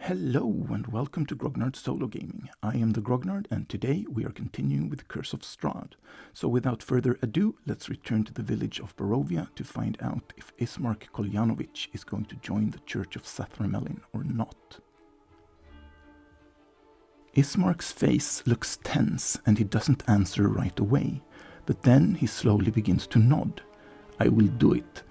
Hello and welcome to Grognard Solo Gaming. I am the Grognard and today we are continuing with Curse of Strahd. So without further ado, let's return to the village of Barovia to find out if Ismark Koljanovic is going to join the Church of Sathramelin or not. Ismark's face looks tense and he doesn't answer right away, but then he slowly begins to nod. I will do it.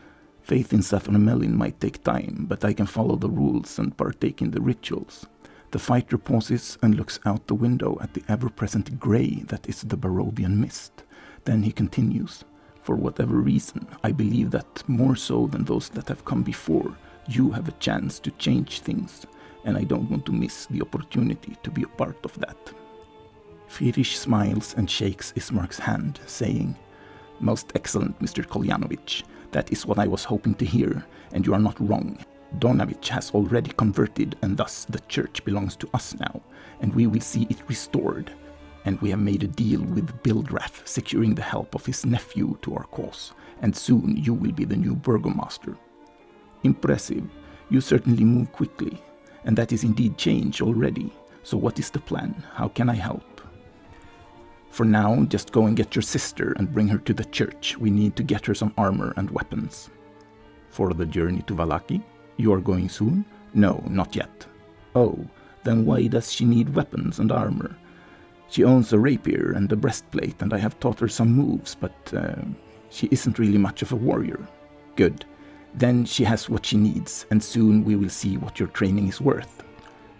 Faith in Sathramelin might take time, but I can follow the rules and partake in the rituals. The fighter pauses and looks out the window at the ever-present grey that is the Barovian mist. Then he continues, for whatever reason, I believe that more so than those that have come before, you have a chance to change things, and I don't want to miss the opportunity to be a part of that. Friedrich smiles and shakes Ismark's hand, saying, Most excellent, Mr. Koljanovic. That is what I was hoping to hear, and you are not wrong. Donavic has already converted, and thus the church belongs to us now, and we will see it restored. And we have made a deal with Bildrath, securing the help of his nephew to our cause, and soon you will be the new burgomaster. Impressive. You certainly move quickly, and that is indeed change already. So what is the plan? How can I help? For now, just go and get your sister and bring her to the church. We need to get her some armor and weapons. For the journey to Vallaki? You are going soon? No, not yet. Oh, then why does she need weapons and armor? She owns a rapier and a breastplate, and I have taught her some moves, but she isn't really much of a warrior. Good. Then she has what she needs, and soon we will see what your training is worth.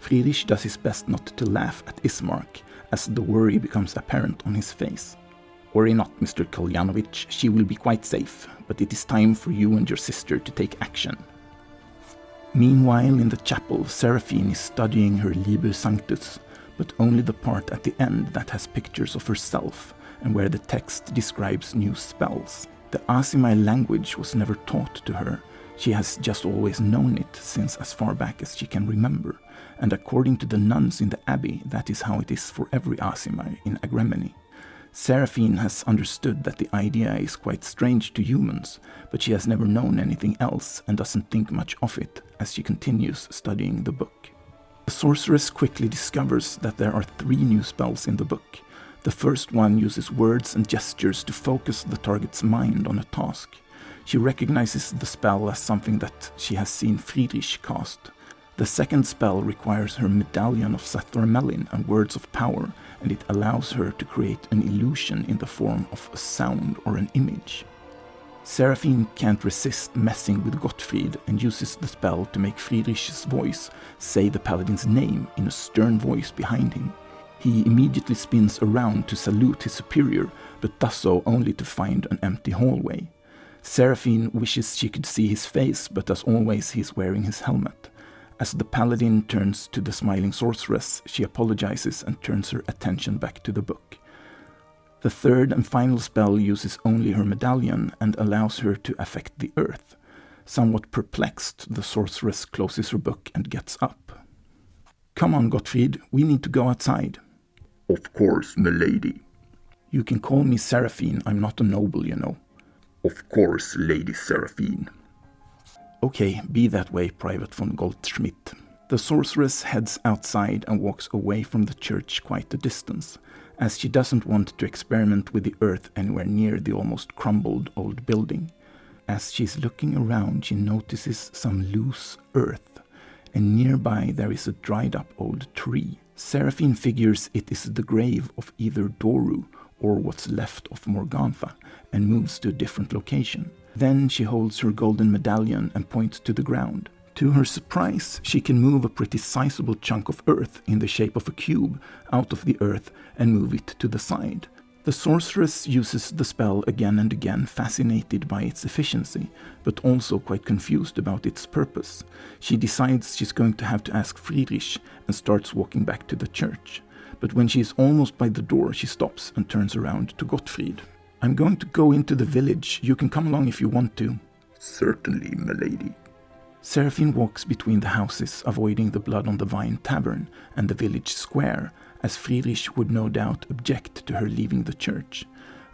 Friedrich does his best not to laugh at Ismark, as the worry becomes apparent on his face. Worry not, Mr. Koljanovic, she will be quite safe, but it is time for you and your sister to take action. Meanwhile, in the chapel, Seraphine is studying her Liber Sanctus, but only the part at the end that has pictures of herself, and where the text describes new spells. The Asimai language was never taught to her. She has just always known it since as far back as she can remember, and according to the nuns in the abbey, that is how it is for every Asimai in Agremeni. Seraphine has understood that the idea is quite strange to humans, but she has never known anything else and doesn't think much of it as she continues studying the book. The sorceress quickly discovers that there are 3 new spells in the book. The first one uses words and gestures to focus the target's mind on a task. She recognizes the spell as something that she has seen Friedrich cast. The second spell requires her medallion of Sathramelin and words of power, and it allows her to create an illusion in the form of a sound or an image. Seraphine can't resist messing with Gottfried and uses the spell to make Friedrich's voice say the paladin's name in a stern voice behind him. He immediately spins around to salute his superior, but does so only to find an empty hallway. Seraphine wishes she could see his face, but as always he is wearing his helmet. As the paladin turns to the smiling sorceress, she apologizes and turns her attention back to the book. The third and final spell uses only her medallion and allows her to affect the earth. Somewhat perplexed, the sorceress closes her book and gets up. Come on, Gottfried, we need to go outside. Of course, milady. You can call me Seraphine, I'm not a noble, you know. Of course, Lady Seraphine. Okay, be that way, Private von Goldschmidt. The sorceress heads outside and walks away from the church quite a distance, as she doesn't want to experiment with the earth anywhere near the almost crumbled old building. As she's looking around, she notices some loose earth, and nearby there is a dried up old tree. Seraphine figures it is the grave of either Doru or what's left of Morgantha, and moves to a different location. Then she holds her golden medallion and points to the ground. To her surprise, she can move a pretty sizable chunk of earth in the shape of a cube out of the earth and move it to the side. The sorceress uses the spell again and again, fascinated by its efficiency, but also quite confused about its purpose. She decides she's going to have to ask Friedrich and starts walking back to the church. But when she is almost by the door, she stops and turns around to Gottfried. I'm going to go into the village. You can come along if you want to. Certainly, milady. Seraphine walks between the houses, avoiding the Blood on the Vine tavern and the village square, as Friedrich would no doubt object to her leaving the church.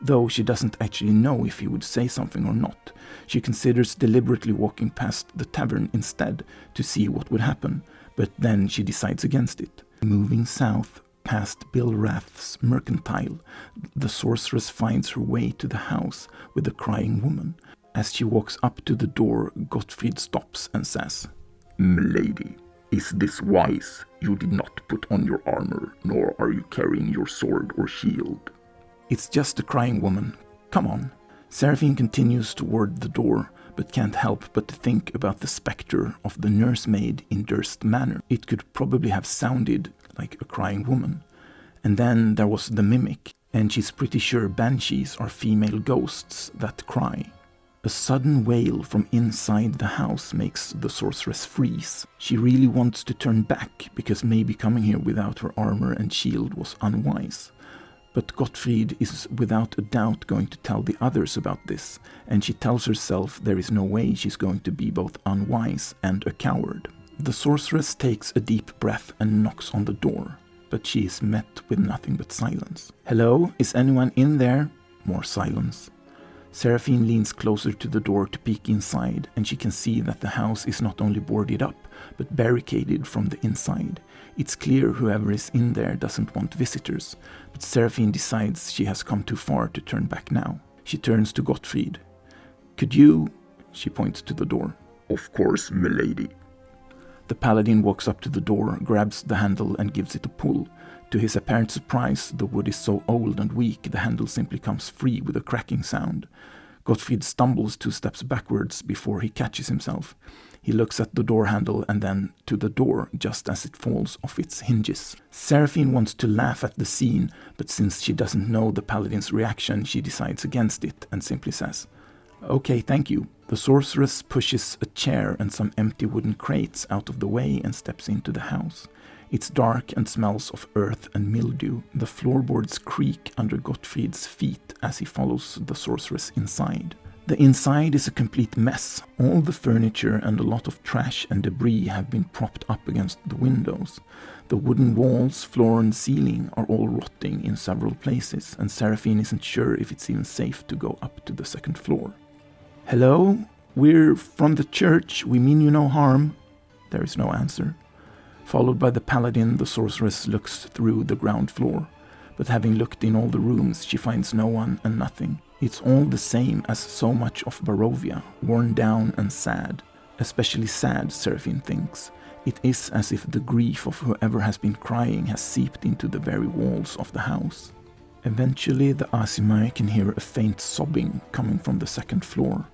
Though she doesn't actually know if he would say something or not, she considers deliberately walking past the tavern instead to see what would happen, but then she decides against it. Moving south, past Bill Rath's mercantile, the sorceress finds her way to the house with the crying woman. As she walks up to the door, Gottfried stops and says, "Milady, is this wise? You did not put on your armor, nor are you carrying your sword or shield." "It's just a crying woman. Come on." Seraphine continues toward the door, but can't help but to think about the spectre of the nursemaid in Durst Manor. It could probably have sounded like a crying woman. And then there was the mimic, and she's pretty sure banshees are female ghosts that cry. A sudden wail from inside the house makes the sorceress freeze. She really wants to turn back, because maybe coming here without her armor and shield was unwise. But Gottfried is without a doubt going to tell the others about this, and she tells herself there is no way she's going to be both unwise and a coward. The sorceress takes a deep breath and knocks on the door, but she is met with nothing but silence. "Hello, is anyone in there?" More silence. Seraphine leans closer to the door to peek inside, and she can see that the house is not only boarded up, but barricaded from the inside. It's clear whoever is in there doesn't want visitors, but Seraphine decides she has come too far to turn back now. She turns to Gottfried. "Could you..." She points to the door. "Of course, milady." The paladin walks up to the door, grabs the handle and gives it a pull. To his apparent surprise, the wood is so old and weak the handle simply comes free with a cracking sound. Gottfried stumbles 2 steps backwards before he catches himself. He looks at the door handle and then to the door just as it falls off its hinges. Seraphine wants to laugh at the scene, but since she doesn't know the paladin's reaction, she decides against it and simply says, "Okay, thank you." The sorceress pushes a chair and some empty wooden crates out of the way and steps into the house. It's dark and smells of earth and mildew. The floorboards creak under Gottfried's feet as he follows the sorceress inside. The inside is a complete mess. All the furniture and a lot of trash and debris have been propped up against the windows. The wooden walls, floor and ceiling are all rotting in several places, and Seraphine isn't sure if it's even safe to go up to the 2nd floor. "Hello? We're from the church. We mean you no harm." There is no answer. Followed by the paladin, the sorceress looks through the ground floor. But having looked in all the rooms, she finds no one and nothing. It's all the same as so much of Barovia, worn down and sad. Especially sad, Seraphine thinks. It is as if the grief of whoever has been crying has seeped into the very walls of the house. Eventually, the Asimai can hear a faint sobbing coming from the 2nd floor,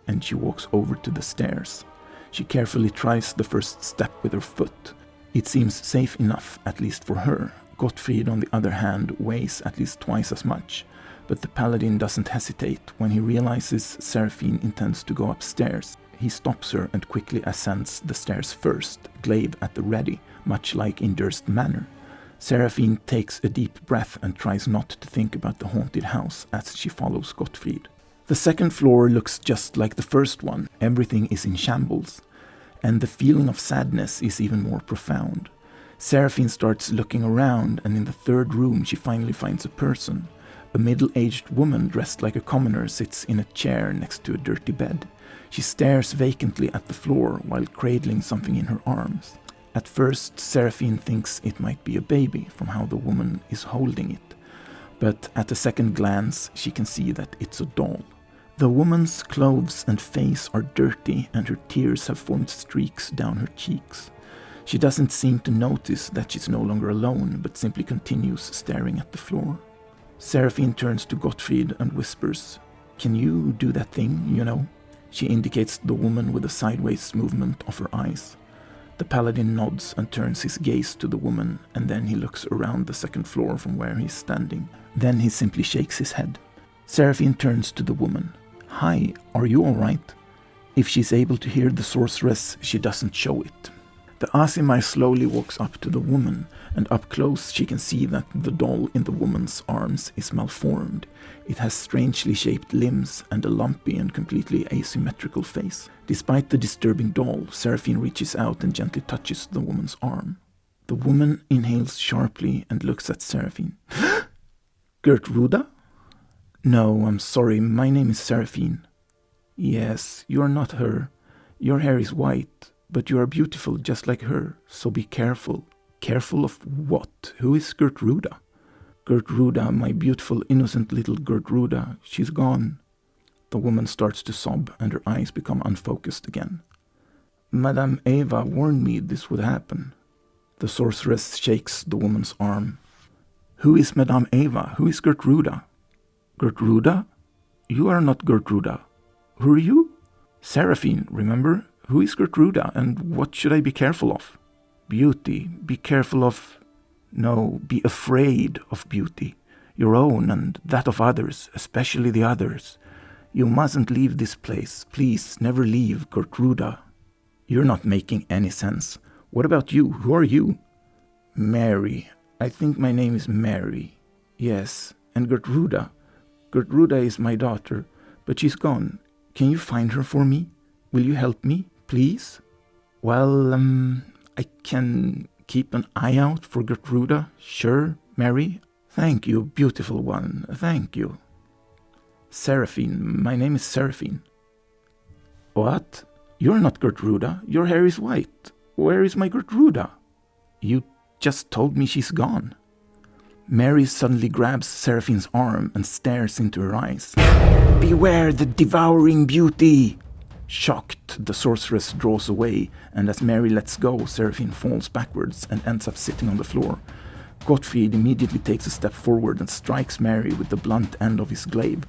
and she walks over to the stairs. She carefully tries the first step with her foot. It seems safe enough, at least for her. Gottfried, on the other hand, weighs at least twice as much, but the paladin doesn't hesitate when he realizes Seraphine intends to go upstairs. He stops her and quickly ascends the stairs first, glaive at the ready, much like in Durst Manor. Seraphine takes a deep breath and tries not to think about the haunted house as she follows Gottfried. The 2nd floor looks just like the first one. Everything is in shambles, and the feeling of sadness is even more profound. Seraphine starts looking around, and in the 3rd room she finally finds a person. A middle-aged woman dressed like a commoner sits in a chair next to a dirty bed. She stares vacantly at the floor while cradling something in her arms. At first, Seraphine thinks it might be a baby from how the woman is holding it, but at a second glance she can see that it's a doll. The woman's clothes and face are dirty, and her tears have formed streaks down her cheeks. She doesn't seem to notice that she's no longer alone, but simply continues staring at the floor. Seraphine turns to Gottfried and whispers, "Can you do that thing, you know?" She indicates the woman with a sideways movement of her eyes. The paladin nods and turns his gaze to the woman, and then he looks around the 2nd floor from where he's standing. Then he simply shakes his head. Seraphine turns to the woman. "Hi, are you all right?" If she's able to hear the sorceress, she doesn't show it. The Asimai slowly walks up to the woman, and up close she can see that the doll in the woman's arms is malformed. It has strangely shaped limbs and a lumpy and completely asymmetrical face. Despite the disturbing doll, Seraphine reaches out and gently touches the woman's arm. The woman inhales sharply and looks at Seraphine. "Gertruda?" "No, I'm sorry, my name is Seraphine." "Yes, you're not her. Your hair is white. But you are beautiful just like her, so be careful. Careful of what? Who is Gertruda? Gertruda, my beautiful, innocent little Gertruda, she's gone. The woman starts to sob, and her eyes become unfocused again. Madame Eva warned me this would happen. The sorceress shakes the woman's arm. Who is Madame Eva? Who is Gertruda? Gertruda? You are not Gertruda. Who are you? Seraphine, remember? Who is Gertruda, and what should I be careful of? Beauty. Be careful of... No, be afraid of beauty. Your own and that of others, especially the others. You mustn't leave this place. Please, never leave, Gertruda. You're not making any sense. What about you? Who are you? Mary. I think my name is Mary. Yes, and Gertruda. Gertruda is my daughter, but she's gone. Can you find her for me? Will you help me, please? Well, I can keep an eye out for Gertruda. Sure, Mary. Thank you, beautiful one. Thank you. Seraphine. My name is Seraphine. What? You're not Gertruda. Your hair is white. Where is my Gertruda? You just told me she's gone. Mary suddenly grabs Seraphine's arm and stares into her eyes. Beware the devouring beauty! Shocked, the sorceress draws away, and as Mary lets go, Seraphine falls backwards and ends up sitting on the floor. Gottfried immediately takes a step forward and strikes Mary with the blunt end of his glaive.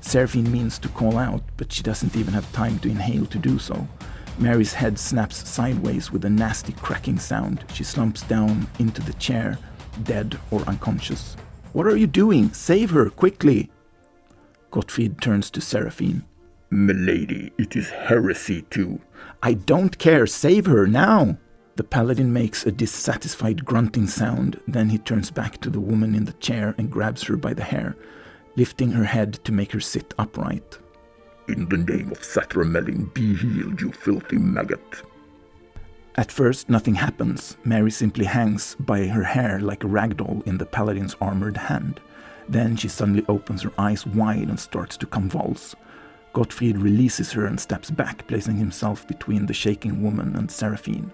Seraphine means to call out, but she doesn't even have time to inhale to do so. Mary's head snaps sideways with a nasty cracking sound. She slumps down into the chair, dead or unconscious. What are you doing? Save her, quickly! Gottfried turns to Seraphine. Milady, it is heresy too. I don't care, save her, now! The paladin makes a dissatisfied grunting sound, then he turns back to the woman in the chair and grabs her by the hair, lifting her head to make her sit upright. In the name of Sathramelin, be healed, you filthy maggot. At first, nothing happens. Mary simply hangs by her hair like a ragdoll in the paladin's armored hand. Then she suddenly opens her eyes wide and starts to convulse. Gottfried releases her and steps back, placing himself between the shaking woman and Seraphine.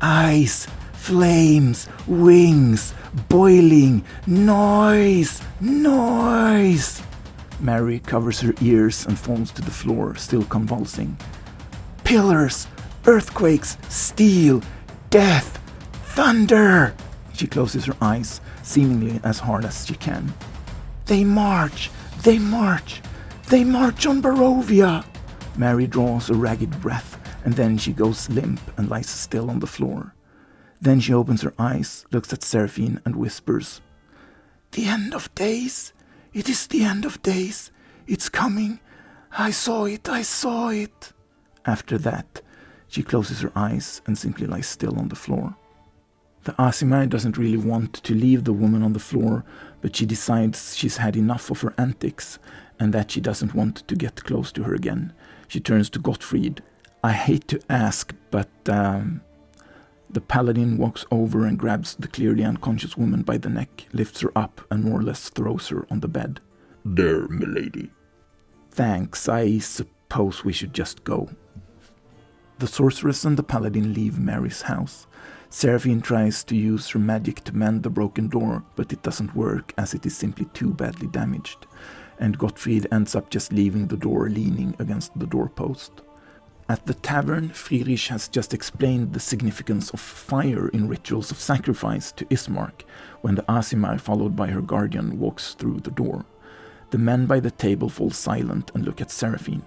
Eyes, flames, wings, boiling, noise, noise! Mary covers her ears and falls to the floor, still convulsing. Pillars, earthquakes, steel, death, thunder! She closes her eyes, seemingly as hard as she can. They march, they march, they march on Barovia! Mary draws a ragged breath, and then she goes limp and lies still on the floor. Then she opens her eyes, looks at Seraphine, and whispers, The end of days? It is the end of days. It's coming. I saw it, I saw it. After that, she closes her eyes and simply lies still on the floor. The Asimai doesn't really want to leave the woman on the floor, but she decides she's had enough of her antics and that she doesn't want to get close to her again. She turns to Gottfried. I hate to ask, but the paladin walks over and grabs the clearly unconscious woman by the neck, lifts her up, and more or less throws her on the bed. There, milady. Thanks, I suppose we should just go. The sorceress and the paladin leave Mary's house. Seraphine tries to use her magic to mend the broken door, but it doesn't work as it is simply too badly damaged, and Gottfried ends up just leaving the door leaning against the doorpost. At the tavern, Friedrich has just explained the significance of fire in rituals of sacrifice to Ismark when the Asimar, followed by her guardian, walks through the door. The men by the table fall silent and look at Seraphine.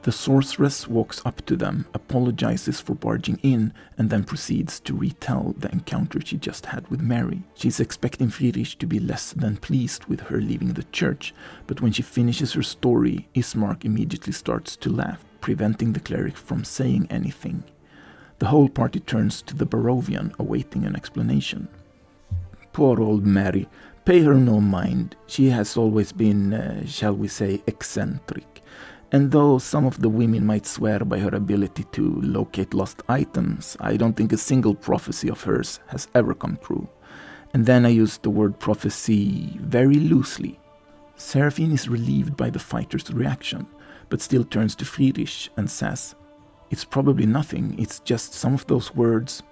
The sorceress walks up to them, apologizes for barging in, and then proceeds to retell the encounter she just had with Mary. She's expecting Friedrich to be less than pleased with her leaving the church, but when she finishes her story, Ismark immediately starts to laugh, preventing the cleric from saying anything. The whole party turns to the Barovian, awaiting an explanation. Poor old Mary. Pay her no mind. She has always been, shall we say, eccentric. And though some of the women might swear by her ability to locate lost items, I don't think a single prophecy of hers has ever come true. And then I use the word prophecy very loosely. Seraphine is relieved by the fighter's reaction, but still turns to Friedrich and says, It's probably nothing, it's just some of those words.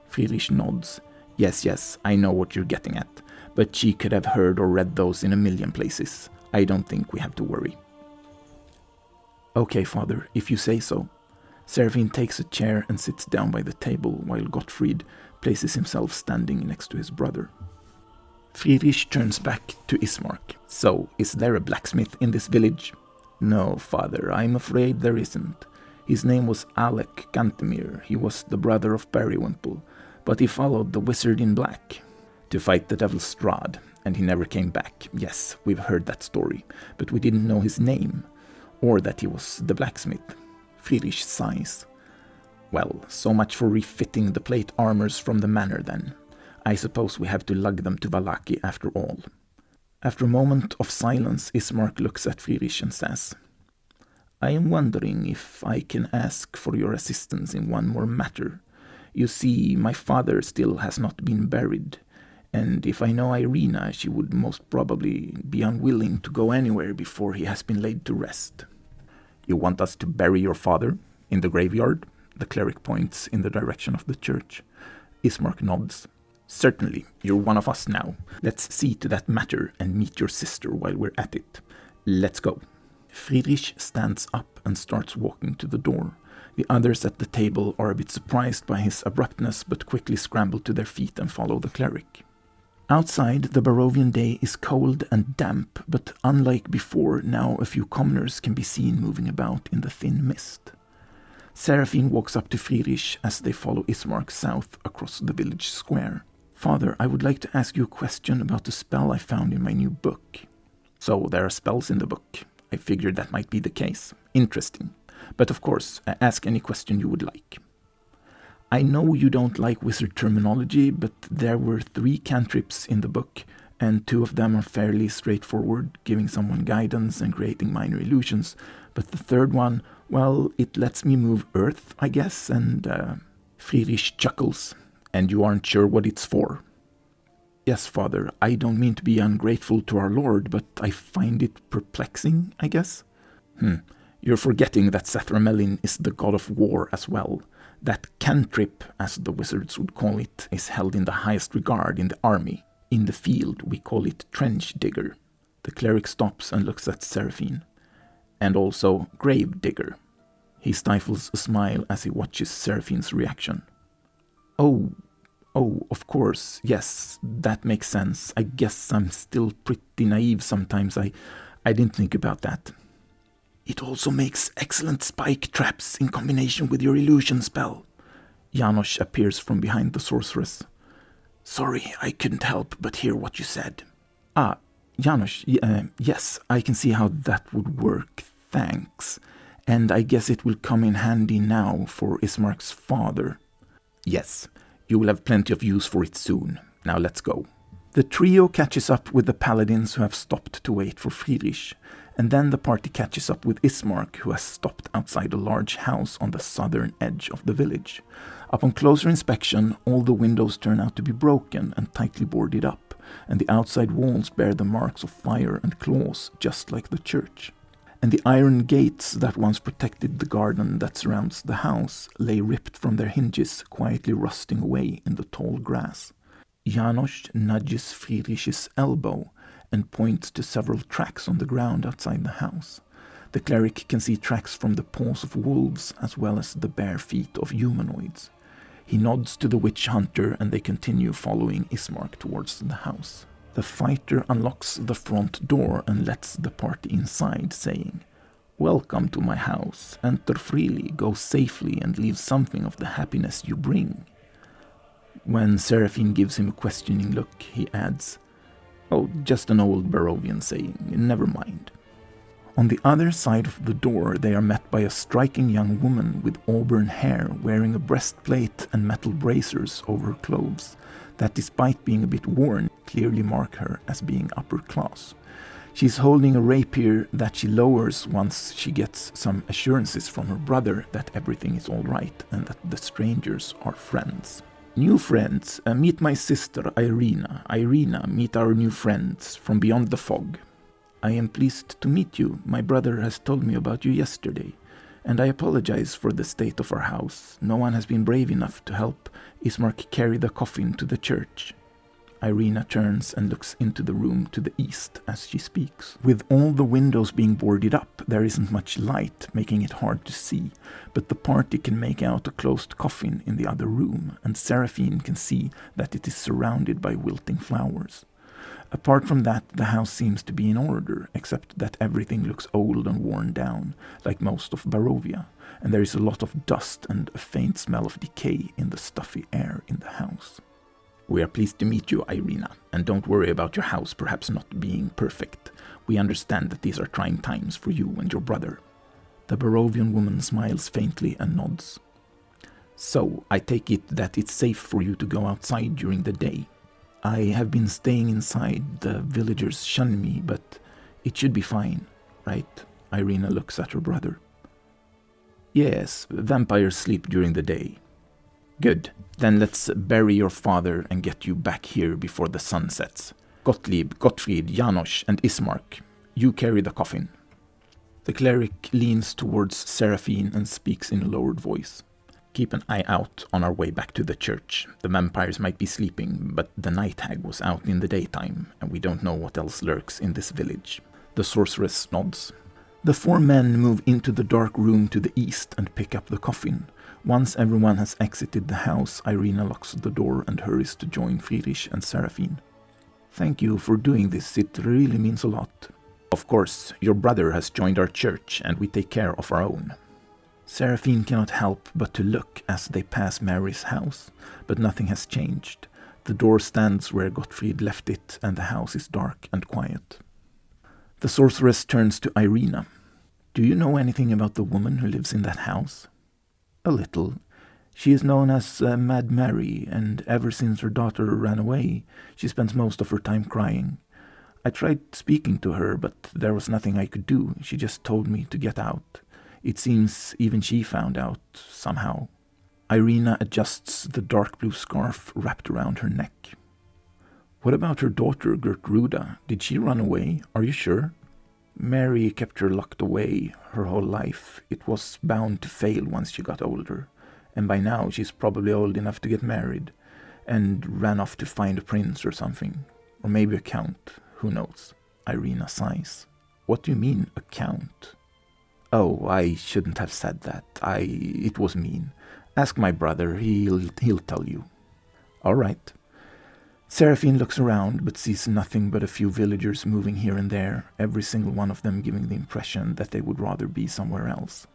Friedrich nods. Yes, I know what you're getting at, but she could have heard or read those in a million places. I don't think we have to worry. Okay, Father, if you say so. Seraphine takes a chair and sits down by the table while Gottfried places himself standing next to his brother. Friedrich turns back to Ismark. So, is there a blacksmith in this village? No, Father, I'm afraid there isn't. His name was Alec Gantemir. He was the brother of Periwinkle, but he followed the wizard in black to fight the devil Strahd, and he never came back. Yes, we've heard that story, but we didn't know his name, or that he was the blacksmith. Friedrich sighs. Well, so much for refitting the plate armors from the manor then. I suppose we have to lug them to Vallaki after all. After a moment of silence, Ismark looks at Friedrich and says, I am wondering if I can ask for your assistance in one more matter. You see, my father still has not been buried, and if I know Irina, she would most probably be unwilling to go anywhere before he has been laid to rest. You want us to bury your father? In the graveyard? The cleric points in the direction of the church. Ismark nods. Certainly, you're one of us now. Let's see to that matter and meet your sister while we're at it. Let's go. Friedrich stands up and starts walking to the door. The others at the table are a bit surprised by his abruptness, but quickly scramble to their feet and follow the cleric. Outside, the Barovian day is cold and damp, but unlike before, now a few commoners can be seen moving about in the thin mist. Seraphine walks up to Friedrich as they follow Ismark south across the village square. Father, I would like to ask you a question about the spell I found in my new book. So, there are spells in the book. I figured that might be the case. Interesting. But of course, ask any question you would like. I know you don't like wizard terminology, but there were 3 cantrips in the book, and 2 of them are fairly straightforward, giving someone guidance and creating minor illusions. But the 3rd one, well, it lets me move earth, I guess, and Friedrich chuckles. And you aren't sure what it's for? Yes, Father, I don't mean to be ungrateful to our Lord, but I find it perplexing, I guess. You're forgetting that Sathramelin is the god of war as well. That cantrip, as the wizards would call it, is held in the highest regard in the army. In the field, we call it trench digger. The cleric stops and looks at Seraphine. And also grave digger. He stifles a smile as he watches Seraphine's reaction. Oh, of course, yes, that makes sense. I guess I'm still pretty naive sometimes. I didn't think about that. It also makes excellent spike traps in combination with your illusion spell. Janosch appears from behind the sorceress. Sorry, I couldn't help but hear what you said. Janosch, yes, I can see how that would work, thanks. And I guess it will come in handy now for Ismark's father. Yes, you will have plenty of use for it soon. Now let's go. The trio catches up with the paladins who have stopped to wait for Friedrich, and then the party catches up with Ismark, who has stopped outside a large house on the southern edge of the village. Upon closer inspection, all the windows turn out to be broken and tightly boarded up, and the outside walls bear the marks of fire and claws, just like the church. And the iron gates that once protected the garden that surrounds the house lay ripped from their hinges, quietly rusting away in the tall grass. Janosch nudges Friedrich's elbow and points to several tracks on the ground outside the house. The cleric can see tracks from the paws of wolves as well as the bare feet of humanoids. He nods to the witch hunter and they continue following Ismark towards the house. The fighter unlocks the front door and lets the party inside, saying, Welcome to my house. Enter freely, go safely, and leave something of the happiness you bring. When Seraphine gives him a questioning look, he adds, Oh, just an old Barovian saying, never mind. On the other side of the door, they are met by a striking young woman with auburn hair wearing a breastplate and metal bracers over her clothes that, despite being a bit worn, clearly mark her as being upper class. She's holding a rapier that she lowers once she gets some assurances from her brother that everything is all right and that the strangers are friends. New friends, meet my sister Irina. Irina, meet our new friends from beyond the fog. I am pleased to meet you. My brother has told me about you yesterday. And I apologize for the state of our house. No one has been brave enough to help Ismark carry the coffin to the church. Irina turns and looks into the room to the east as she speaks. With all the windows being boarded up, there isn't much light, making it hard to see, but the party can make out a closed coffin in the other room, and Seraphine can see that it is surrounded by wilting flowers. Apart from that, the house seems to be in order, except that everything looks old and worn down, like most of Barovia, and there is a lot of dust and a faint smell of decay in the stuffy air in the house. We are pleased to meet you, Irina, and don't worry about your house perhaps not being perfect. We understand that these are trying times for you and your brother. The Barovian woman smiles faintly and nods. So, I take it that it's safe for you to go outside during the day. I have been staying inside. The villagers shun me, but it should be fine, right? Irina looks at her brother. Yes, vampires sleep during the day. Good. Then let's bury your father and get you back here before the sun sets. Gottlieb, Gottfried, Janosch, and Ismark, you carry the coffin. The cleric leans towards Seraphine and speaks in a lowered voice. Keep an eye out on our way back to the church. The vampires might be sleeping, but the night hag was out in the daytime, and we don't know what else lurks in this village. The sorceress nods. The 4 men move into the dark room to the east and pick up the coffin. Once everyone has exited the house, Irina locks the door and hurries to join Friedrich and Seraphine. Thank you for doing this, it really means a lot. Of course, your brother has joined our church and we take care of our own. Seraphine cannot help but to look as they pass Mary's house, but nothing has changed. The door stands where Gottfried left it and the house is dark and quiet. The sorceress turns to Irina. Do you know anything about the woman who lives in that house? A little. She is known as Mad Mary, and ever since her daughter ran away, she spends most of her time crying. I tried speaking to her, but there was nothing I could do. She just told me to get out. It seems even she found out, somehow. Irina adjusts the dark blue scarf wrapped around her neck. What about her daughter, Gertruda? Did she run away? Are you sure? Mary kept her locked away her whole life. It was bound to fail once she got older, and by now she's probably old enough to get married, and ran off to find a prince or something, or maybe a count, who knows. Irina sighs. What do you mean, a count? Oh, I shouldn't have said that. It was mean. Ask my brother, he'll tell you. All right. Seraphine looks around, but sees nothing but a few villagers moving here and there, every single one of them giving the impression that they would rather be somewhere else.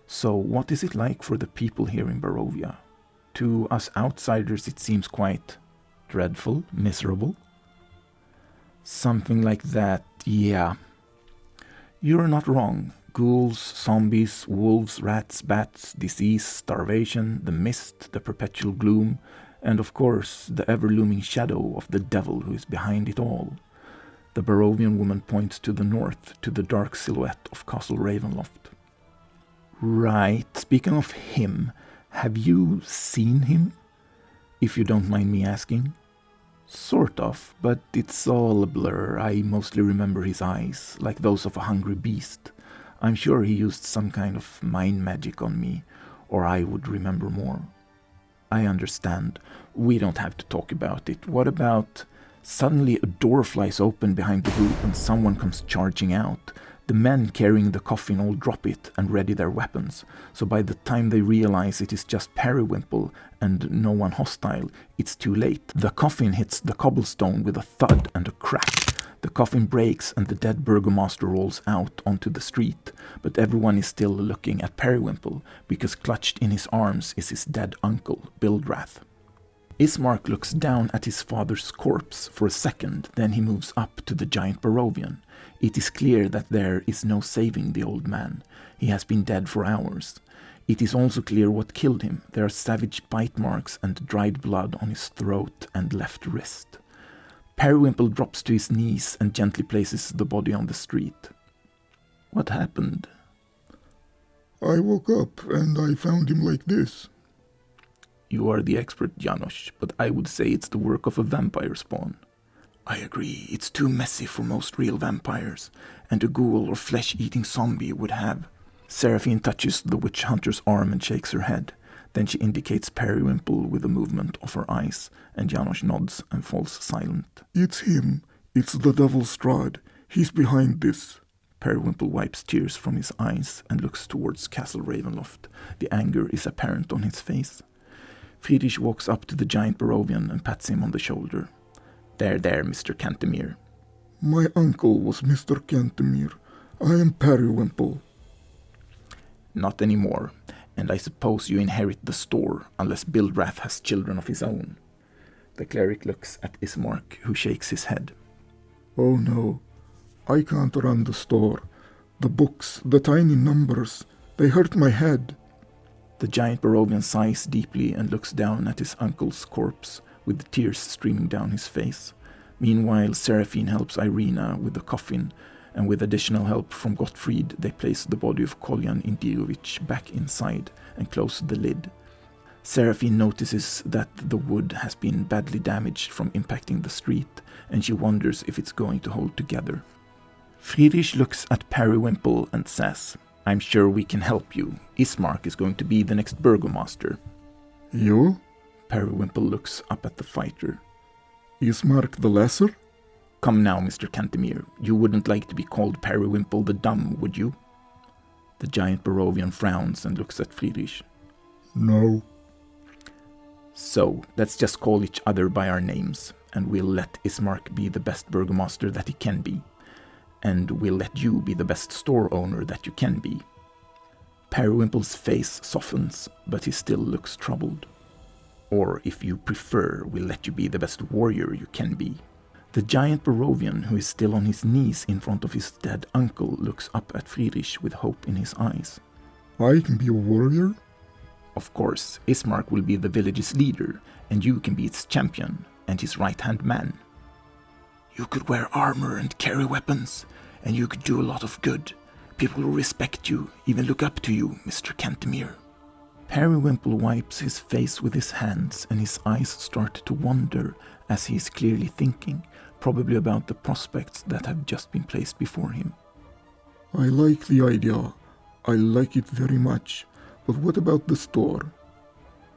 So what is it like for the people here in Barovia? To us outsiders it seems quite dreadful, miserable. Something like that, yeah. You're not wrong. Ghouls, zombies, wolves, rats, bats, disease, starvation, the mist, the perpetual gloom, and of course, the ever-looming shadow of the devil who is behind it all. The Barovian woman points to the north, to the dark silhouette of Castle Ravenloft. Right, speaking of him, have you seen him? If you don't mind me asking. Sort of, but it's all a blur. I mostly remember his eyes, like those of a hungry beast. I'm sure he used some kind of mind magic on me, or I would remember more. I understand. We don't have to talk about it. What about... Suddenly a door flies open behind the group and someone comes charging out. The men carrying the coffin all drop it and ready their weapons, so by the time they realize it is just Periwinkle and no one hostile, it's too late. The coffin hits the cobblestone with a thud and a crack. The coffin breaks and the dead burgomaster rolls out onto the street, but everyone is still looking at Periwinkle, because clutched in his arms is his dead uncle, Bildrath. Ismark looks down at his father's corpse for a second, then he moves up to the giant Barovian. It is clear that there is no saving the old man. He has been dead for hours. It is also clear what killed him. There are savage bite marks and dried blood on his throat and left wrist. Periwinkle drops to his knees and gently places the body on the street. What happened? I woke up and I found him like this. You are the expert, Janosch, but I would say it's the work of a vampire spawn. I agree, it's too messy for most real vampires, and a ghoul or flesh-eating zombie would have... Seraphine touches the witch hunter's arm and shakes her head. Then she indicates Periwinkle with a movement of her eyes, and Janosch nods and falls silent. It's him. It's the devil Strahd. He's behind this. Periwinkle wipes tears from his eyes and looks towards Castle Ravenloft. The anger is apparent on his face. Friedrich walks up to the giant Barovian and pats him on the shoulder. There, Mr. Cantemir. My uncle was Mr. Cantemir. I am Periwinkle. Not anymore, and I suppose you inherit the store, unless Bildrath has children of his own. The cleric looks at Ismark, who shakes his head. Oh no, I can't run the store. The books, the tiny numbers, they hurt my head. The giant Barovian sighs deeply and looks down at his uncle's corpse, with tears streaming down his face. Meanwhile, Seraphine helps Irina with the coffin, and with additional help from Gottfried, they place the body of Kolyan Indirovich back inside and close the lid. Seraphine notices that the wood has been badly damaged from impacting the street, and she wonders if it's going to hold together. Friedrich looks at Periwinkle and says, I'm sure we can help you. Ismark is going to be the next burgomaster. You? Periwinkle looks up at the fighter. Ismark the Lesser? Come now, Mr. Cantemir. You wouldn't like to be called Periwinkle the Dumb, would you? The giant Barovian frowns and looks at Friedrich. No. So, let's just call each other by our names, and we'll let Ismark be the best burgomaster that he can be. And we'll let you be the best store owner that you can be. Periwinkle's face softens, but he still looks troubled. Or, if you prefer, we'll let you be the best warrior you can be. The giant Barovian, who is still on his knees in front of his dead uncle, looks up at Friedrich with hope in his eyes. I can be a warrior? Of course, Ismark will be the village's leader, and you can be its champion, and his right-hand man. You could wear armor and carry weapons, and you could do a lot of good. People will respect you, even look up to you, Mr. Cantemir. Periwinkle wipes his face with his hands, and his eyes start to wander as he is clearly thinking, probably about the prospects that have just been placed before him. I like the idea. I like it very much. But what about the store?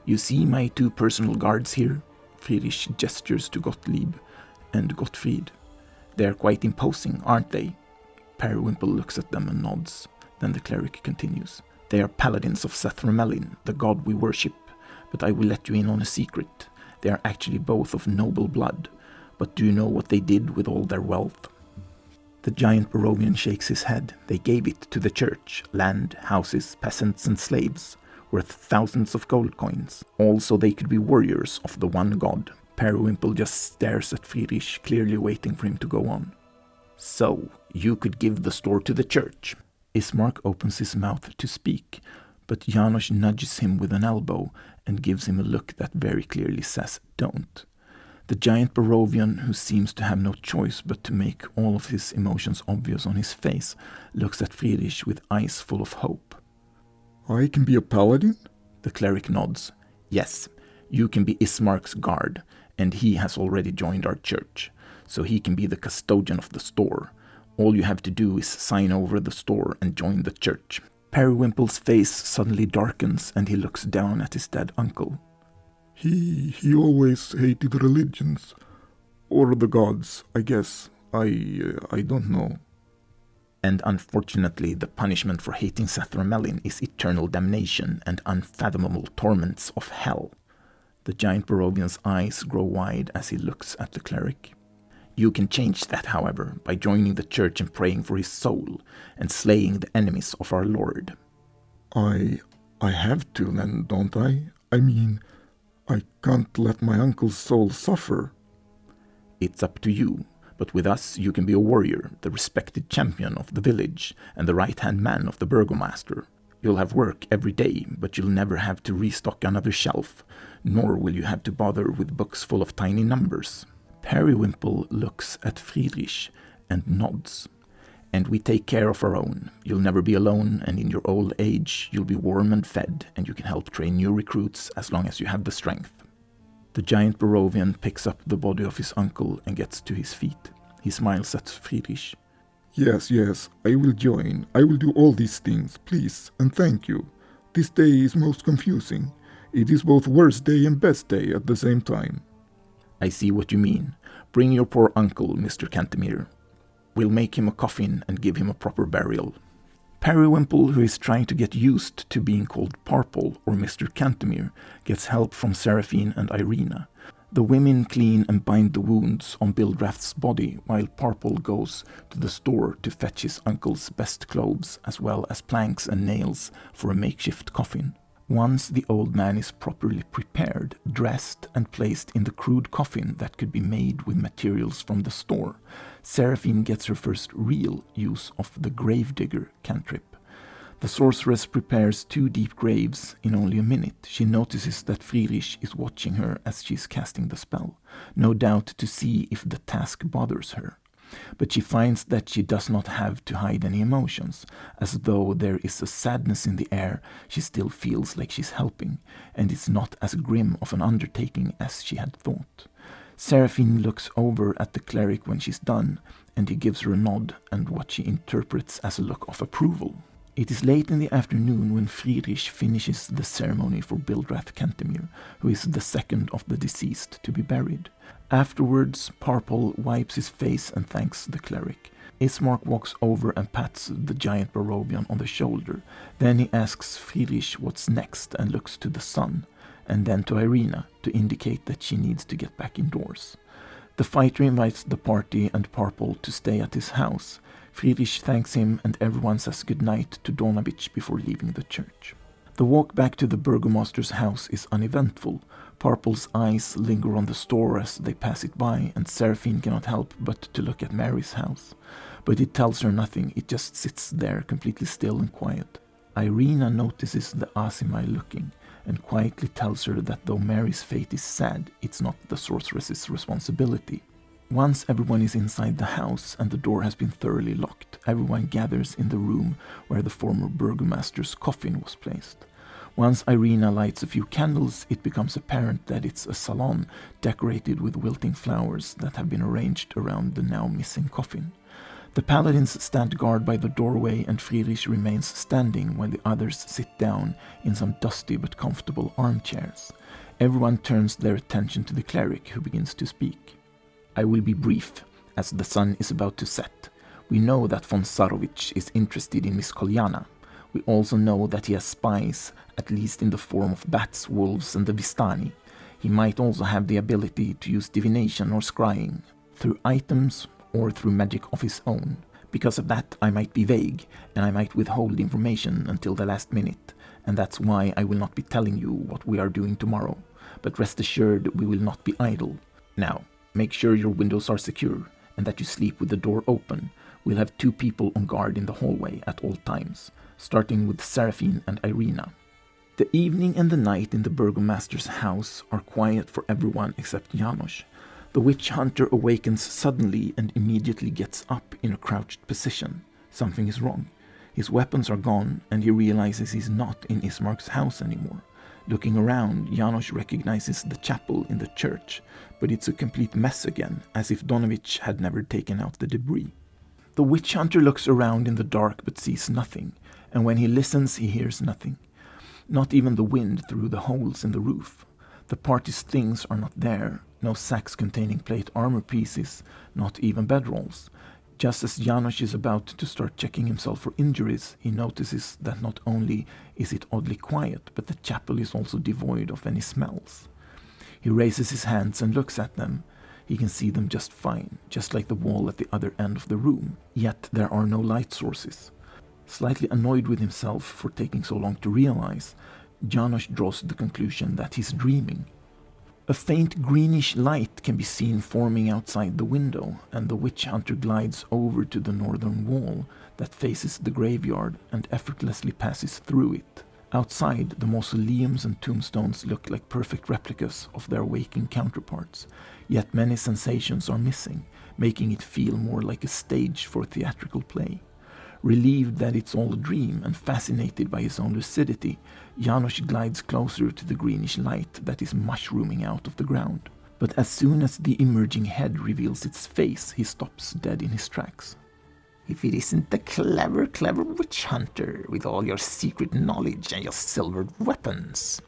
You see my 2 personal guards here? Friedrich gestures to Gottlieb and Gottfried. They're quite imposing, aren't they? Periwinkle looks at them and nods. Then the cleric continues. They are paladins of Sathramelin, the god we worship, but I will let you in on a secret. They are actually both of noble blood, but do you know what they did with all their wealth? The giant Barovian shakes his head. They gave it to the church, land, houses, peasants and slaves, worth thousands of gold coins, all so they could be warriors of the one god. Periwinkle just stares at Friedrich, clearly waiting for him to go on. So, you could give the store to the church. Ismark opens his mouth to speak, but Janosch nudges him with an elbow and gives him a look that very clearly says, don't. The giant Barovian, who seems to have no choice but to make all of his emotions obvious on his face, looks at Friedrich with eyes full of hope. I can be a paladin? The cleric nods. Yes, you can be Ismark's guard, and he has already joined our church, so he can be the custodian of the store. All you have to do is sign over the store and join the church. Periwinkle's face suddenly darkens and he looks down at his dead uncle. He always hated religions. Or the gods, I guess. I don't know. And unfortunately, the punishment for hating Sathramelin is eternal damnation and unfathomable torments of hell. The giant Barovian's eyes grow wide as he looks at the cleric. You can change that, however, by joining the church and praying for his soul, and slaying the enemies of our Lord. I have to then, don't I? I mean, I can't let my uncle's soul suffer. It's up to you, but with us you can be a warrior, the respected champion of the village, and the right-hand man of the burgomaster. You'll have work every day, but you'll never have to restock another shelf, nor will you have to bother with books full of tiny numbers. Periwinkle looks at Friedrich and nods. And we take care of our own. You'll never be alone, and in your old age you'll be warm and fed, and you can help train new recruits as long as you have the strength. The giant Barovian picks up the body of his uncle and gets to his feet. He smiles at Friedrich. Yes, I will join. I will do all these things, please, and thank you. This day is most confusing. It is both worst day and best day at the same time. I see what you mean. Bring your poor uncle, Mr. Cantemir. We'll make him a coffin and give him a proper burial. Periwinkle, who is trying to get used to being called Parple or Mr. Cantemir, gets help from Seraphine and Irina. The women clean and bind the wounds on Bildrath's body, while Parple goes to the store to fetch his uncle's best clothes, as well as planks and nails for a makeshift coffin. Once the old man is properly prepared, dressed, and placed in the crude coffin that could be made with materials from the store, Seraphine gets her first real use of the Gravedigger cantrip. The sorceress prepares 2 deep graves in only a minute. She notices that Friedrich is watching her as she is casting the spell, no doubt to see if the task bothers her. But she finds that she does not have to hide any emotions. As though there is a sadness in the air, she still feels like she's helping, and it's not as grim of an undertaking as she had thought. Seraphine looks over at the cleric when she's done, and he gives her a nod and what she interprets as a look of approval. It is late in the afternoon when Friedrich finishes the ceremony for Bildrath Cantemir, who is the second of the deceased to be buried. Afterwards, Parple wipes his face and thanks the cleric. Ismark walks over and pats the giant Barovian on the shoulder. Then he asks Friedrich what's next and looks to the sun, and then to Irina to indicate that she needs to get back indoors. The fighter invites the party and Parple to stay at his house. Friedrich thanks him and everyone says goodnight to Donavich before leaving the church. The walk back to the burgomaster's house is uneventful. Parple's eyes linger on the store as they pass it by, and Seraphine cannot help but to look at Mary's house. But it tells her nothing, it just sits there completely still and quiet. Irina notices the Asimai looking, and quietly tells her that though Mary's fate is sad, it's not the sorceress's responsibility. Once everyone is inside the house and the door has been thoroughly locked, everyone gathers in the room where the former burgomaster's coffin was placed. Once Irina lights a few candles, it becomes apparent that it's a salon decorated with wilting flowers that have been arranged around the now missing coffin. The paladins stand guard by the doorway and Friedrich remains standing while the others sit down in some dusty but comfortable armchairs. Everyone turns their attention to the cleric, who begins to speak. I will be brief, as the sun is about to set. We know that von Sarovich is interested in Miss Kolyana. We also know that he has spies, at least in the form of bats, wolves, and the Vistani. He might also have the ability to use divination or scrying, through items or through magic of his own. Because of that, I might be vague, and I might withhold information until the last minute, and that's why I will not be telling you what we are doing tomorrow. But rest assured, we will not be idle. Now, make sure your windows are secure, and that you sleep with the door open. We'll have 2 people on guard in the hallway at all times, starting with Seraphine and Irina. The evening and the night in the burgomaster's house are quiet for everyone except Janosch. The witch hunter awakens suddenly and immediately gets up in a crouched position. Something is wrong. His weapons are gone, and he realizes he's not in Ismark's house anymore. Looking around, Janosch recognizes the chapel in the church, but it's a complete mess again, as if Donavich had never taken out the debris. The witch hunter looks around in the dark but sees nothing, and when he listens he hears nothing. Not even the wind through the holes in the roof. The party's things are not there, no sacks containing plate armor pieces, not even bedrolls. Just as Janosch is about to start checking himself for injuries, he notices that not only is it oddly quiet, but the chapel is also devoid of any smells. He raises his hands and looks at them. He can see them just fine, just like the wall at the other end of the room, yet there are no light sources. Slightly annoyed with himself for taking so long to realize, Janosch draws the conclusion that he's dreaming. A faint greenish light can be seen forming outside the window, and the witch hunter glides over to the northern wall that faces the graveyard and effortlessly passes through it. Outside, the mausoleums and tombstones look like perfect replicas of their waking counterparts, yet many sensations are missing, making it feel more like a stage for a theatrical play. Relieved that it's all a dream and fascinated by his own lucidity, Janosch glides closer to the greenish light that is mushrooming out of the ground. But as soon as the emerging head reveals its face, he stops dead in his tracks. If it isn't the clever witch hunter with all your secret knowledge and your silvered weapons.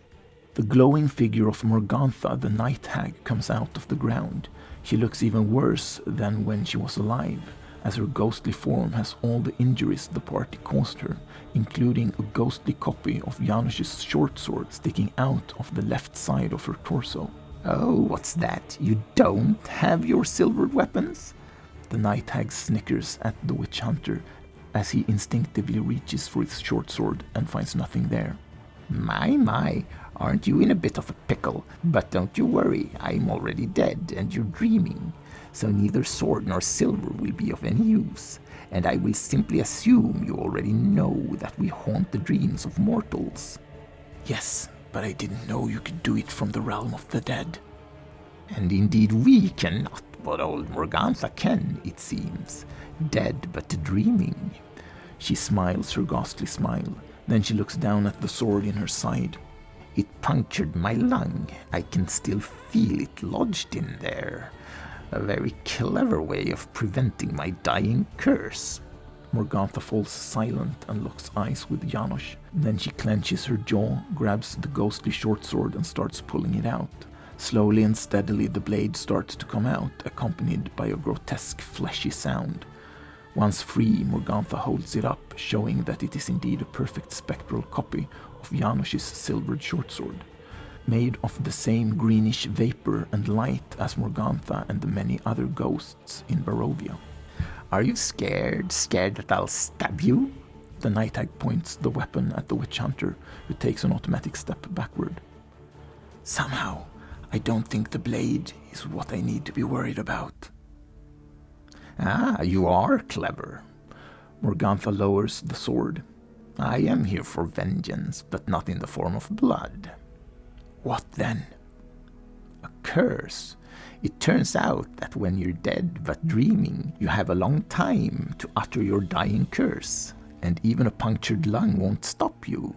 The glowing figure of Morgantha, the night hag, comes out of the ground. She looks even worse than when she was alive, as her ghostly form has all the injuries the party caused her, including a ghostly copy of Janosch's short sword sticking out of the left side of her torso. Oh, what's that? You don't have your silvered weapons? The night hag snickers at the witch hunter as he instinctively reaches for his short sword and finds nothing there. My, aren't you in a bit of a pickle? But don't you worry, I'm already dead and you're dreaming. So neither sword nor silver will be of any use, and I will simply assume you already know that we haunt the dreams of mortals. Yes, but I didn't know you could do it from the realm of the dead. And indeed we cannot, but old Morgantha can, it seems. Dead but dreaming. She smiles her ghastly smile. Then she looks down at the sword in her side. It punctured my lung. I can still feel it lodged in there. A very clever way of preventing my dying curse. Morgantha falls silent and locks eyes with Janosch. Then she clenches her jaw, grabs the ghostly short sword and starts pulling it out. Slowly and steadily the blade starts to come out, accompanied by a grotesque fleshy sound. Once free, Morgantha holds it up, showing that it is indeed a perfect spectral copy of Janosch's silvered short sword. Made of the same greenish vapor and light as Morgantha and the many other ghosts in Barovia. Are you scared that I'll stab you? The night hag points the weapon at the witch hunter, who takes an automatic step backward. Somehow, I don't think the blade is what I need to be worried about. Ah, you are clever. Morgantha lowers the sword. I am here for vengeance, but not in the form of blood. What then? A curse. It turns out that when you're dead but dreaming, you have a long time to utter your dying curse, and even a punctured lung won't stop you.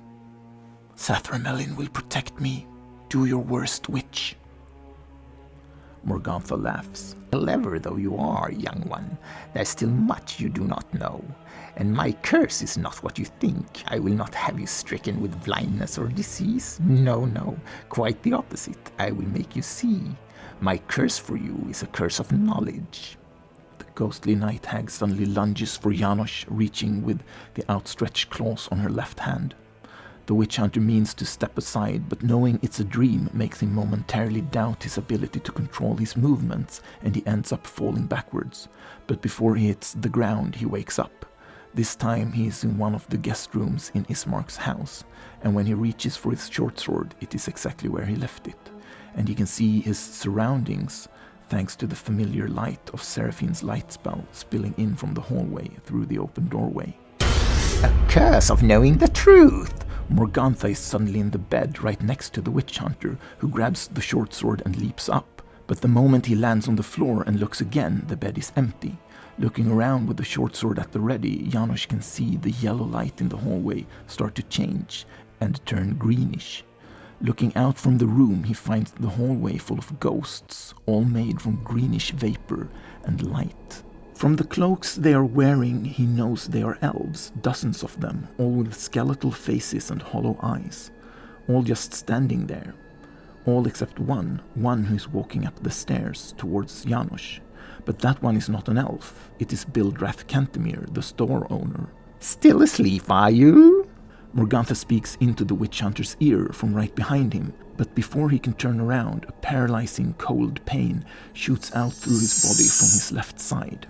Sathramelin will protect me. Do your worst, witch. Morgantha laughs. Clever though you are, young one, there's still much you do not know. And my curse is not what you think. I will not have you stricken with blindness or disease. No, quite the opposite. I will make you see. My curse for you is a curse of knowledge. The ghostly night hag suddenly lunges for Janosch, reaching with the outstretched claws on her left hand. The witch hunter means to step aside, but knowing it's a dream makes him momentarily doubt his ability to control his movements, and he ends up falling backwards. But before he hits the ground, he wakes up. This time he is in one of the guest rooms in Ismark's house, and when he reaches for his short sword, it is exactly where he left it, and he can see his surroundings thanks to the familiar light of Seraphine's light spell spilling in from the hallway through the open doorway. A curse of knowing the truth! Morgantha is suddenly in the bed right next to the witch hunter, who grabs the short sword and leaps up. But the moment he lands on the floor and looks again, the bed is empty. Looking around with the short sword at the ready, Janosch can see the yellow light in the hallway start to change and turn greenish. Looking out from the room, he finds the hallway full of ghosts, all made from greenish vapor and light. From the cloaks they are wearing, he knows they are elves, dozens of them, all with skeletal faces and hollow eyes, all just standing there. All except one who is walking up the stairs towards Janosch. But that one is not an elf, it is Bildrath Cantemir, the store owner. Still asleep, are you? Morgantha speaks into the witch hunter's ear from right behind him, but before he can turn around, a paralyzing cold pain shoots out through his body from his left side.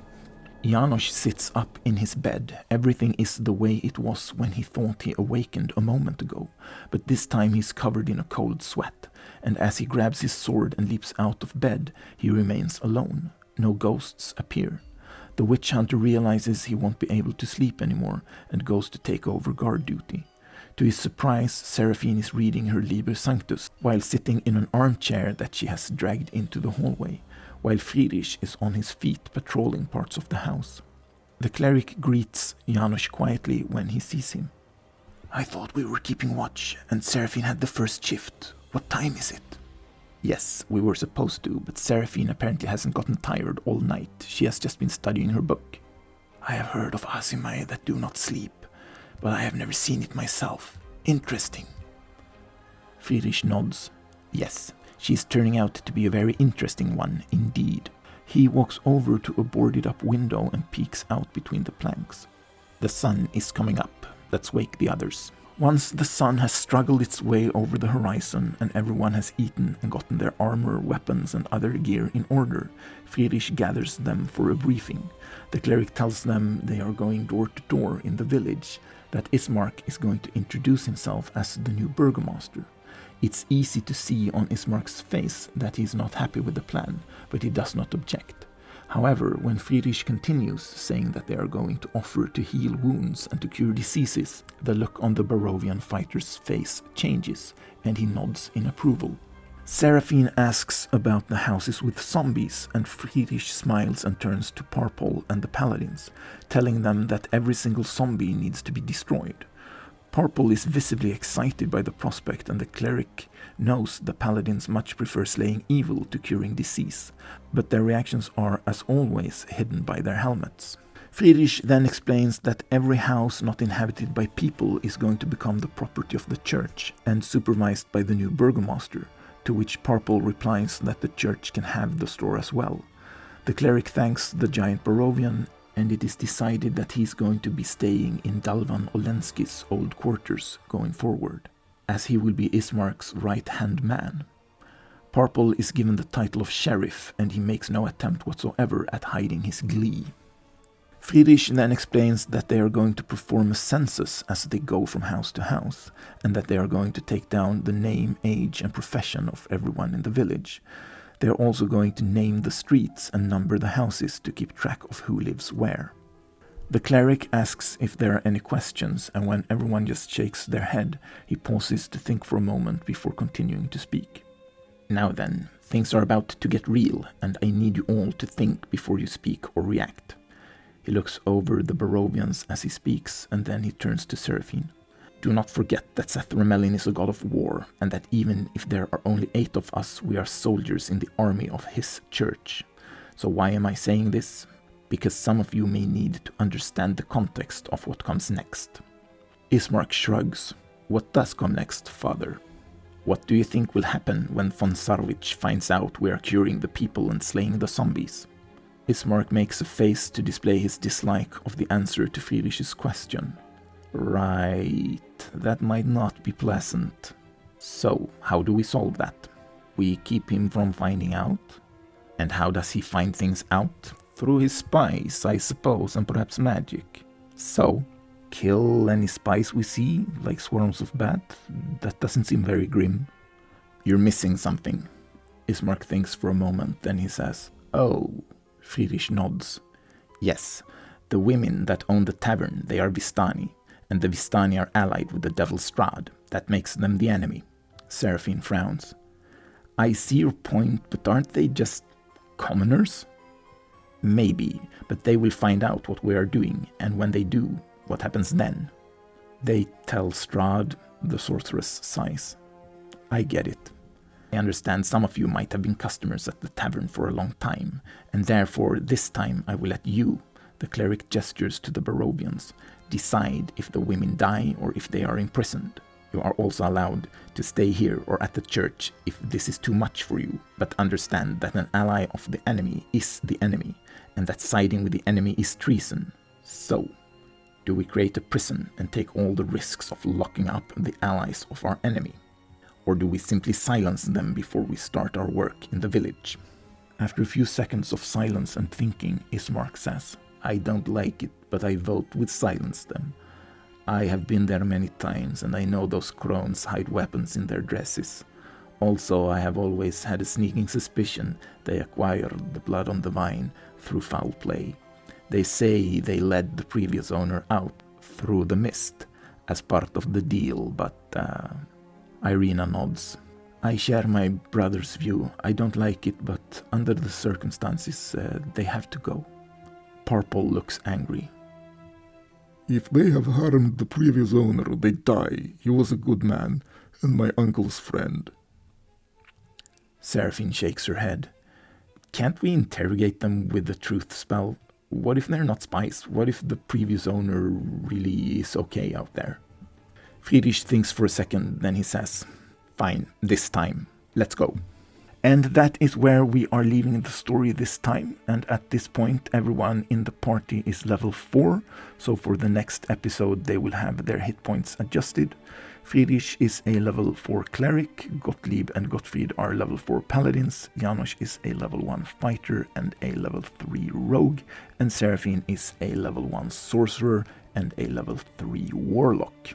Janosch sits up in his bed. Everything is the way it was when he thought he awakened a moment ago, but this time he's covered in a cold sweat, and as he grabs his sword and leaps out of bed, he remains alone. No ghosts appear. The witch hunter realizes he won't be able to sleep anymore and goes to take over guard duty. To his surprise, Seraphine is reading her Liber Sanctus while sitting in an armchair that she has dragged into the hallway, while Friedrich is on his feet patrolling parts of the house. The cleric greets Janosch quietly when he sees him. I thought we were keeping watch, and Seraphine had the first shift. What time is it? Yes, we were supposed to, but Seraphine apparently hasn't gotten tired all night. She has just been studying her book. I have heard of Asimai that do not sleep, but I have never seen it myself. Interesting. Friedrich nods. Yes, she is turning out to be a very interesting one indeed. He walks over to a boarded-up window and peeks out between the planks. The sun is coming up. Let's wake the others. Once the sun has struggled its way over the horizon and everyone has eaten and gotten their armor, weapons and other gear in order, Friedrich gathers them for a briefing. The cleric tells them they are going door to door in the village, that Ismark is going to introduce himself as the new burgomaster. It's easy to see on Ismark's face that he is not happy with the plan, but he does not object. However, when Friedrich continues, saying that they are going to offer to heal wounds and to cure diseases, the look on the Barovian fighter's face changes, and he nods in approval. Seraphine asks about the houses with zombies, and Friedrich smiles and turns to Parpol and the paladins, telling them that every single zombie needs to be destroyed. Parpol is visibly excited by the prospect, and the cleric knows the paladins much prefer slaying evil to curing disease, but their reactions are, as always, hidden by their helmets. Friedrich then explains that every house not inhabited by people is going to become the property of the church and supervised by the new burgomaster, to which Parpol replies that the church can have the store as well. The cleric thanks the giant Barovian, and it is decided that he is going to be staying in Dalvan Olenski's old quarters going forward, as he will be Ismark's right-hand man. Parpol is given the title of sheriff, and he makes no attempt whatsoever at hiding his glee. Friedrich then explains that they are going to perform a census as they go from house to house, and that they are going to take down the name, age, and profession of everyone in the village. They are also going to name the streets and number the houses to keep track of who lives where. The cleric asks if there are any questions, and when everyone just shakes their head, he pauses to think for a moment before continuing to speak. Now then, things are about to get real, and I need you all to think before you speak or react. He looks over the Barovians as he speaks, and then he turns to Seraphine. Do not forget that Sathramelin is a god of war, and that even if there are only 8 of us, we are soldiers in the army of his church. So why am I saying this? Because some of you may need to understand the context of what comes next. Ismark shrugs. What does come next, father? What do you think will happen when von Sarwich finds out we are curing the people and slaying the zombies? Ismark makes a face to display his dislike of the answer to Friedrich's question. Right, that might not be pleasant. So, how do we solve that? We keep him from finding out? And how does he find things out? Through his spies, I suppose, and perhaps magic. So, kill any spies we see, like swarms of bats? That doesn't seem very grim. You're missing something. Ismark thinks for a moment, then he says, Oh. Friedrich nods. Yes, the women that own the tavern, they are Vistani, and the Vistani are allied with the devil Strahd. That makes them the enemy. Seraphine frowns. I see your point, but aren't they just commoners? Maybe, but they will find out what we are doing, and when they do, what happens then? They tell Strahd, the sorceress sighs. I get it. I understand some of you might have been customers at the tavern for a long time, and therefore this time I will let you, the cleric gestures to the Barovians, decide if the women die or if they are imprisoned. You are also allowed to stay here or at the church if this is too much for you, but understand that an ally of the enemy is the enemy, and that siding with the enemy is treason. So, do we create a prison and take all the risks of locking up the allies of our enemy? Or do we simply silence them before we start our work in the village? After a few seconds of silence and thinking, Ismark says, I don't like it, but I vote with silence them. I have been there many times, and I know those crones hide weapons in their dresses. Also, I have always had a sneaking suspicion they acquired the blood on the vine through foul play. They say they led the previous owner out through the mist as part of the deal, but Irina nods. I share my brother's view. I don't like it, but under the circumstances, they have to go. Parpol looks angry. If they have harmed the previous owner, they die. He was a good man, and my uncle's friend. Seraphine shakes her head. Can't we interrogate them with the truth spell? What if they're not spies? What if the previous owner really is okay out there? Friedrich thinks for a second, then he says, "Fine, this time, let's go." And that is where we are leaving the story this time, and at this point everyone in the party is level 4, so for the next episode they will have their hit points adjusted. Friedrich is a level 4 cleric, Gottlieb and Gottfried are level 4 paladins, Janosch is a level 1 fighter and a level 3 rogue, and Seraphine is a level 1 sorcerer and a level 3 warlock.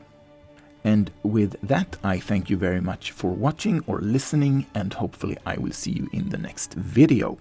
And with that, I thank you very much for watching or listening, and hopefully I will see you in the next video.